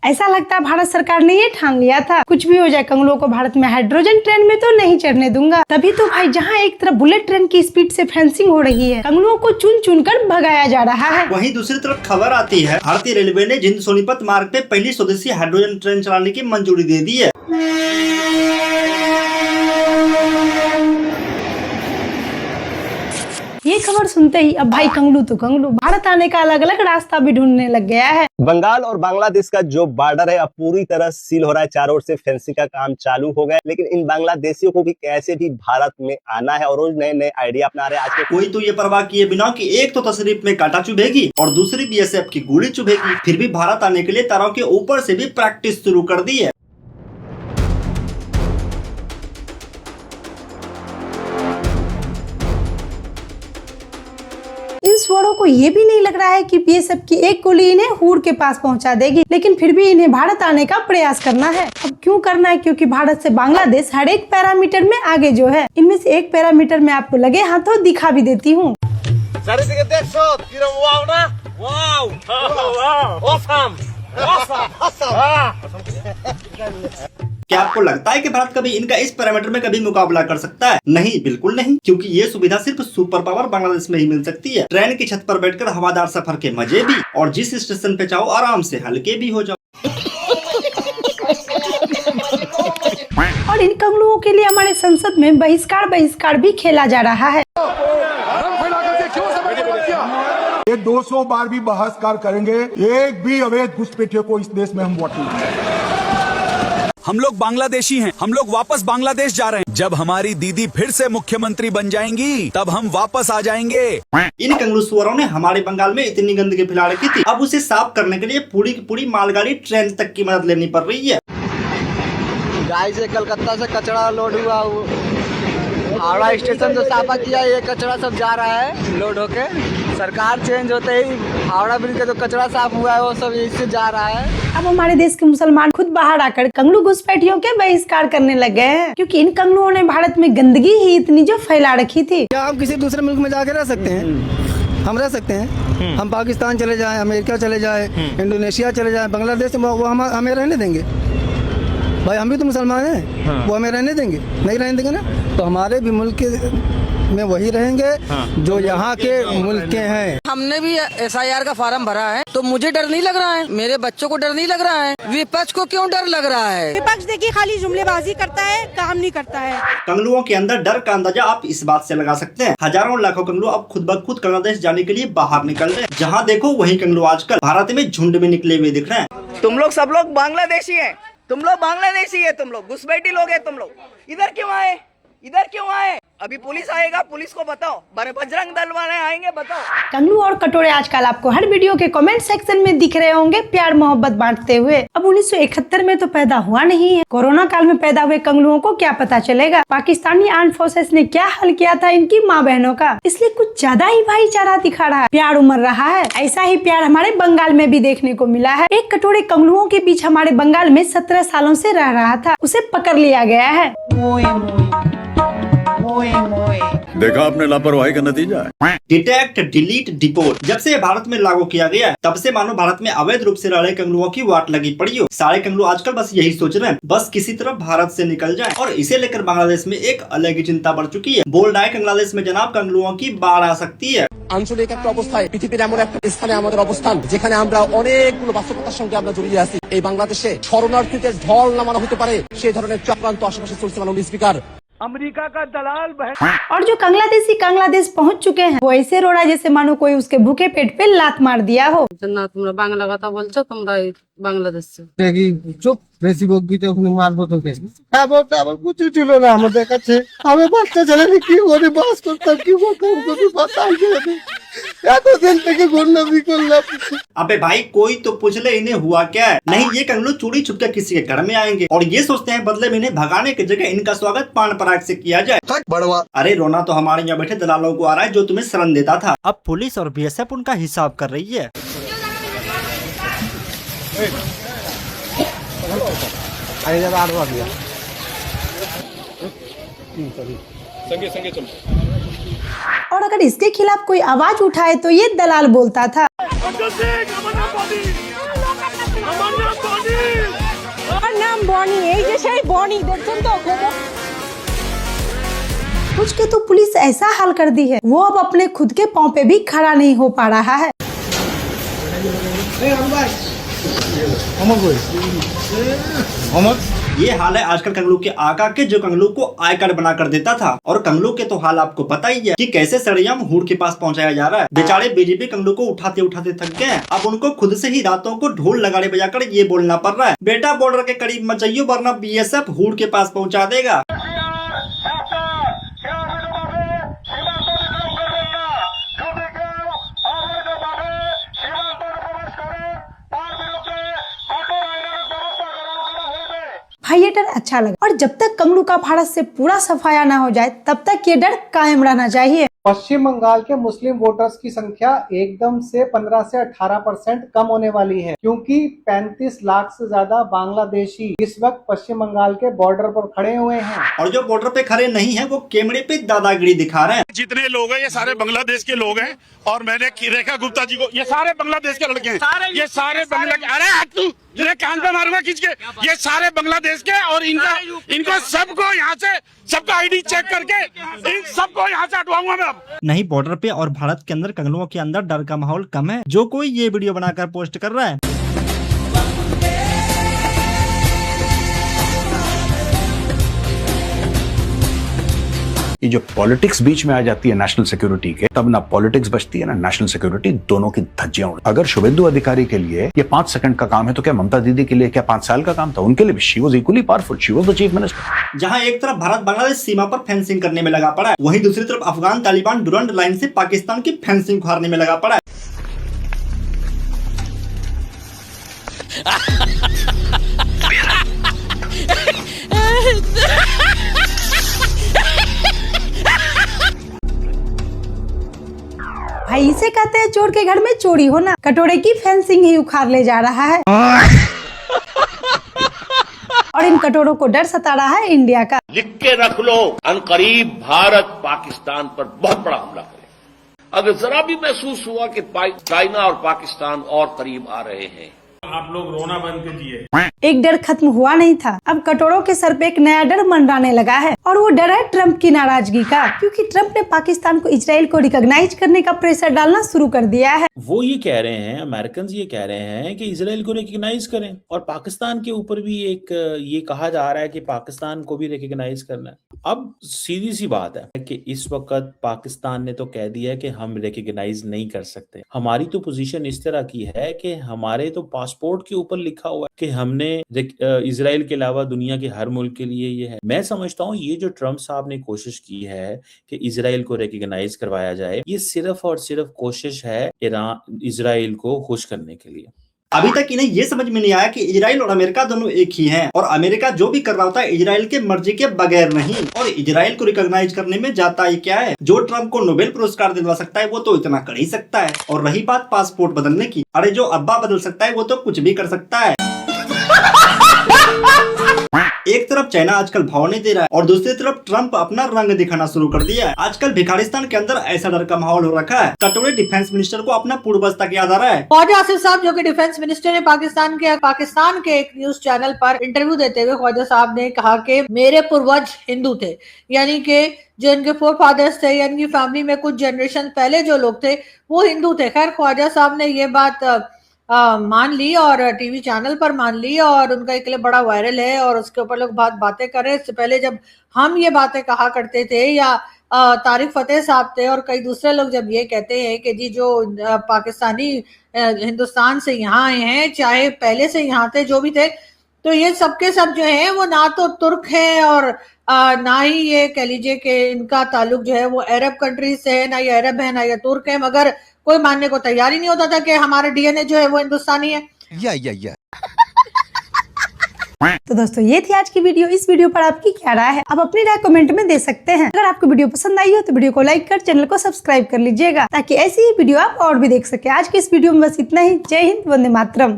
ऐसा लगता है भारत सरकार ने ये ठान लिया था कुछ भी हो जाए कंगलुओं को भारत में हाइड्रोजन ट्रेन में तो नहीं चढ़ने दूंगा। तभी तो भाई जहाँ एक तरफ बुलेट ट्रेन की स्पीड से फेंसिंग हो रही है, कंगलुओं को चुन चुन कर भगाया जा रहा है। वहीं दूसरी तरफ खबर आती है भारतीय रेलवे ने जिंद सोनीपत मार्ग पे पहली स्वदेशी हाइड्रोजन ट्रेन चलाने की मंजूरी दे दी है। ये खबर सुनते ही अब भाई कंगलू तो कंगलू भारत आने का अलग अलग रास्ता भी ढूंढने लग गया है। बंगाल और बांग्लादेश का जो बॉर्डर है अब पूरी तरह सील हो रहा है, चारों ओर से फेंसिंग का काम चालू हो गया। लेकिन इन बांग्लादेशियों को भी कैसे भी भारत में आना है और रोज नए नए आइडिया अपना रहे हैं। आज के कोई तो ये परवाह किए बिना कि एक तो तशरीफ में कांटा चुभेगी और दूसरी बीएसएफ की गोली चुभेगी, फिर भी भारत आने के लिए तारों के ऊपर से भी प्रैक्टिस शुरू कर दी है। इन स्वरों को ये भी नहीं लग रहा है कि बीएसएफ की एक गोली इन्हें हूर के पास पहुंचा देगी, लेकिन फिर भी इन्हें भारत आने का प्रयास करना है। अब क्यों करना है? क्योंकि भारत से बांग्लादेश हर एक पैरामीटर में आगे जो है, इनमें से एक पैरामीटर मैं आपको लगे हाथों दिखा भी देती हूँ। क्या आपको लगता है कि भारत कभी इनका इस पैरामीटर में कभी मुकाबला कर सकता है? नहीं, बिल्कुल नहीं, क्योंकि ये सुविधा सिर्फ सुपर पावर बांग्लादेश में ही मिल सकती है। ट्रेन की छत पर बैठकर हवादार सफर के मजे भी, और जिस स्टेशन पे चाहो आराम से हल्के भी हो जाओ। और इन कंगलुओं के लिए हमारे संसद में बहिष्कार भी खेला जा रहा है। ये 200 बार भी बहिष्कार करेंगे, एक भी अवैध घुसपैठियों को इस देश में हम वोट नहीं देंगे। हम लोग बांग्लादेशी हैं, हम लोग वापस बांग्लादेश जा रहे हैं। जब हमारी दीदी फिर से मुख्यमंत्री बन जाएंगी तब हम वापस आ जाएंगे। इन कंगलू सुअरों ने हमारे बंगाल में इतनी गंदगी फैला रखी थी, अब उसे साफ करने के लिए पूरी की पूरी मालगाड़ी ट्रेन तक की मदद लेनी पड़ रही है। गाय से कलकत्ता से कचरा लोड हुआ, हावड़ा स्टेशन जो साफा किया, ये कचरा सब जा रहा है लोड होके। सरकार चेंज होते ही हावड़ा ब्रिज का जो कचरा साफ हुआ है वो सब इससे जा रहा है। अब हमारे देश के मुसलमान खुद बाहर आकर कंगलू घुसपैठियों के बहिष्कार करने लग गए हैं, क्योंकि इन कंगलुओं ने भारत में गंदगी ही इतनी जो फैला रखी थी। क्या हम किसी दूसरे मुल्क में जाके रह सकते हैं? हम रह सकते हैं। हम पाकिस्तान चले जाएं, अमेरिका चले जाएं, इंडोनेशिया चले जाएं, बांग्लादेश, वो हम हमें रहने देंगे? भाई हम भी तो मुसलमान हैं, वो हमें रहने देंगे? नहीं रहने देंगे ना। तो हमारे भी मुल्क में वही रहेंगे जो यहाँ के मुल्क के हैं। हमने भी SIR का फार्म भरा है, तो मुझे डर नहीं लग रहा है, मेरे बच्चों को डर नहीं लग रहा है। विपक्ष को क्यों डर लग रहा है? विपक्ष देखिए खाली जुमलेबाजी करता है, काम नहीं करता है। कंगलुओं के अंदर डर का अंदाजा आप इस बात से लगा सकते हैं। हजारों लाखों कंगलू अब खुद ब खुद बांग्लादेश जाने के लिए बाहर निकल रहे हैं। जहाँ देखो वही कंगलू आजकल भारत में झुंड में निकले हुए दिख रहे हैं। तुम लोग सब लोग बांग्लादेशी हैं, तुम लोग बांग्लादेशी है, तुम लोग घुसपैठी लोग हैं। तुम लोग इधर क्यों आए? इधर क्यों आए? अभी पुलिस आएगा, पुलिस को बताओ, बजरंग दल वाले आएंगे, बताओ। कंगलू और कटोरे आजकल आपको हर वीडियो के कमेंट सेक्शन में दिख रहे होंगे प्यार मोहब्बत बांटते हुए। अब 1971 में तो पैदा हुआ नहीं है, कोरोना काल में पैदा हुए कंगलुओं को क्या पता चलेगा पाकिस्तानी आर्म्ड फोर्सेस ने क्या हल किया था इनकी माँ बहनों का। इसलिए कुछ ज्यादा ही भाईचारा दिखा रहा है, प्यार उमड़ रहा है। ऐसा ही प्यार हमारे बंगाल में भी देखने को मिला है। एक कटोरे कंगलुओं के बीच हमारे बंगाल में 17 सालों से रह रहा था, उसे पकड़ लिया गया है। देखा आपने लापरवाही का नतीजा है। डिटेक्ट, डिलीट, डिपोर्ट जब से भारत में लागू किया गया है, तब से मानो भारत में अवैध रूप से रह रहे कंगलुओं की वाट लगी पड़ी हो। सारे कंगलू आजकल बस यही सोच रहे हैं, बस किसी तरह भारत से निकल जाएं। और इसे लेकर बांग्लादेश में एक अलग ही चिंता बढ़ चुकी है। बोल रहा है बांग्लादेश में जनाब कंगलुओं की बाढ़ आ सकती है। আঞ্চলিক একটা অবস্থায় পৃথিবীর এমন একটা স্থানে আমাদের অবস্থান, যেখানে আমরা অনেকগুলো বাস্তবতার সঙ্গে আমরা জড়িয়ে আছি। এই বাংলাদেশে শরণার্থীদের ঢল নামানো হতে পারে, সেই ধরনের চক্রান্ত আশেপাশে চলছে। মাননীয় স্পিকার, अमेरिका का दलाल और जो कंगलादेशी बांग्लादेश पहुंच चुके हैं वो ऐसे रो रहा है जैसे मानो कोई उसके भूखे पेट पे लात मार दिया हो। ना तुमरा बांग्ला কথা বলছো, তোমরা বাংলাদেশ চুপ, বেশি বকবি তো মারবো তোকে। আবার কিছু ছিল না আমাদের কাছে, আমি বাচ্চা ছেলে কি করে বাস করতাম, কি করতাম কবি বাতাই গেছে। এতদিন থেকে গুন্ডামি করলাম। अबे भाई कोई तो पूछ ले इन्हें हुआ क्या है? नहीं, ये कंगलू चोरी छुप कर किसी के घर में आएंगे और ये सोचते हैं बदले में इन्हें भगाने की जगह इनका स्वागत पान पराग से किया जाए। बड़वा, अरे रोना तो हमारे यहाँ बैठे दलालों को आ रहा है जो तुम्हें शरण देता था। अब पुलिस और BSF उनका हिसाब कर रही है। संगे चलो। और अगर इसके खिलाफ कोई आवाज उठाए तो ये दलाल बोलता था। অনেক দেখছেন তো कुछ के तो पुलिस ऐसा हाल कर दी है, वो अब अपने खुद के पांव पे भी खड़ा नहीं हो पा रहा है। ये हाल है आजकल कंगलू के आका के, जो कंगलू को आयकर बना कर देता था। और कंगलू के तो हाल आपको पता ही है कि कैसे सरेआम हुड के पास पहुंचाया जा रहा है। बेचारे बीजेपी कंगलू को उठाते उठाते थक गए। अब उनको खुद से ही रातों को ढोल लगाड़े बजाकर ये बोलना पड़ रहा है, बेटा बॉर्डर के करीब मत जाइयो वरना बीएसएफ हुड के पास पहुंचा देगा। भाई ये डर अच्छा लगा, और जब तक कंगलू का भारत से पूरा सफाया ना हो जाए तब तक ये डर कायम रहना चाहिए। पश्चिम बंगाल के मुस्लिम वोटर्स की संख्या एकदम से 15 से 18% कम होने वाली है, क्योंकि 35 लाख से ज्यादा बांग्लादेशी इस वक्त पश्चिम बंगाल के बॉर्डर पर खड़े हुए हैं। और जो बॉर्डर पे खड़े नहीं हैं वो कैमरे पे दादागिरी दिखा रहे हैं। जितने लोग हैं ये सारे बांग्लादेश के लोग हैं, और मैंने रेखा गुप्ता जी को, ये सारे बांग्लादेश के लड़के हैं, ये सारे बांग्लादेश, अरे तू जिन्हें कान पे मारूंगा खींच के, ये सारे बांग्लादेश के, और इनको सबको यहाँ से सबका आईडी चेक करके इन सबको यहाँ से हटवाऊंगा मैं। नहीं, बॉर्डर पे और भारत के अंदर कंगलुओं के अंदर डर का माहौल कम है। जो कोई ये वीडियो बनाकर पोस्ट कर रहा है, ये जो पॉलिटिक्स बीच में आ जाती है नेशनल सिक्योरिटी के, तब ना पॉलिटिक्स बचती है ना नेशनल सिक्योरिटी, दोनों की धज्जियां उड़। अगर शुभेंदु अधिकारी के लिए ये 5 सेकंड का काम है तो क्या ममता दीदी के लिए क्या 5 साल का काम था? उनके लिए भी she was equally powerful, she was the chief minister. जहां एक तरफ भारत बांग्लादेश सीमा पर फेंसिंग करने में लगा पड़ा है, वहीं दूसरी तरफ अफगान तालिबान डुरंड लाइन से पाकिस्तान की फेंसिंग उखाड़ने में लगा पड़ा है। भाई इसे कहते हैं चोर के घर में चोरी होना, कटोरे की फेंसिंग ही उखाड़ ले जा रहा है। और इन कटोरों को डर सता रहा है इंडिया का। लिख के रख लो, अनकरीब भारत पाकिस्तान पर बहुत बड़ा हमला करेगा। अगर जरा भी महसूस हुआ कि चाइना और पाकिस्तान और करीब आ रहे हैं, आप लोग रोना बंद कीजिए। एक डर खत्म हुआ नहीं था, अब कटोरों के सर पे एक नया डर मंडराने लगा है, और वो डर है ट्रंप की नाराजगी का, क्योंकि ट्रंप ने पाकिस्तान को इजराइल को रिकॉग्नाइज करने का प्रेशर डालना शुरू कर दिया है। वो ये कह रहे हैं, अमेरिकन ये कह रहे हैं कि इजराइल को रिकॉग्नाइज करें, और पाकिस्तान के ऊपर भी एक ये कहा जा रहा है कि पाकिस्तान को भी रिकॉग्नाइज करना है। अब सीधी सी बात है कि इस वक्त पाकिस्तान ने तो कह दिया है कि हम रिकॉग्नाइज नहीं कर सकते। हमारी तो पोजीशन इस तरह की है कि हमारे तो पासपोर्ट के ऊपर लिखा हुआ है कि हमने इजराइल के अलावा दुनिया के हर मुल्क के लिए ये है। मैं समझता हूँ ये जो ट्रंप साहब ने कोशिश की है कि इजराइल को रिकॉग्नाइज करवाया जाए, ये सिर्फ और सिर्फ कोशिश है इजराइल को खुश करने के लिए। अभी तक इन्हें ये समझ में नहीं आया कि इजराइल और अमेरिका दोनों एक ही हैं, और अमेरिका जो भी कर रहा होता है इजराइल के मर्जी के बगैर नहीं, और इजराइल को रिकॉग्नाइज करने में जाता ही क्या है। जो ट्रंप को नोबेल पुरस्कार दिलवा सकता है वो तो इतना कर ही सकता है। और रही बात पासपोर्ट बदलने की, अरे जो अब्बा बदल सकता है वो तो कुछ भी कर सकता है। एक तरफ चाइना आजकल भाव नहीं दे रहा है, और दूसरी तरफ ट्रंप अपना रंग दिखाना शुरू कर दिया है। आजकल भिखारिस्तान के अंदर ऐसा डर का माहौल हो रखा है, कटोरे डिफेंस मिनिस्टर को अपना पूर्वस्ता याद आ रहा है। ख्वाजा आसिफ साहब जो कि डिफेंस मिनिस्टर है पाकिस्तान के एक न्यूज चैनल पर इंटरव्यू देते हुए ख्वाजा साहब ने कहा कि मेरे पूर्वज हिंदू थे, यानी कि जो इनके फोर फादर्स थे या इनकी फैमिली में कुछ जनरेशन पहले जो लोग थे वो हिंदू थे। खैर ख्वाजा साहब ने ये बात मान ली और टीवी चैनल पर मान ली, और उनका एक लिए बड़ा वायरल है, और उसके ऊपर लोग बातें कर रहे हैं। इससे पहले जब हम ये बातें कहा करते थे, या तारिक फतेह साहब थे और कई दूसरे लोग जब ये कहते हैं कि जी जो पाकिस्तानी हिंदुस्तान से यहाँ आए हैं, चाहे पहले से यहाँ थे जो भी थे, तो ये सबके सब जो है वो ना तो तुर्क है और ना ही ये कह लीजिए कि इनका ताल्लुक जो है वो अरब कंट्रीज से है, ना ये अरब है ना ये तुर्क है, मगर कोई मानने को तैयार ही नहीं होता था कि हमारा डीएनए जो है वो हिंदुस्तानी है। तो दोस्तों ये थी आज की वीडियो। इस वीडियो पर आपकी क्या राय है, आप अपनी राय कमेंट में दे सकते हैं। अगर आपको वीडियो पसंद आई हो तो वीडियो को लाइक कर चैनल को सब्सक्राइब कर लीजिएगा, ताकि ऐसी ही वीडियो आप और भी देख सके। आज की इस वीडियो में बस इतना ही। जय हिंद, वंदे मातरम।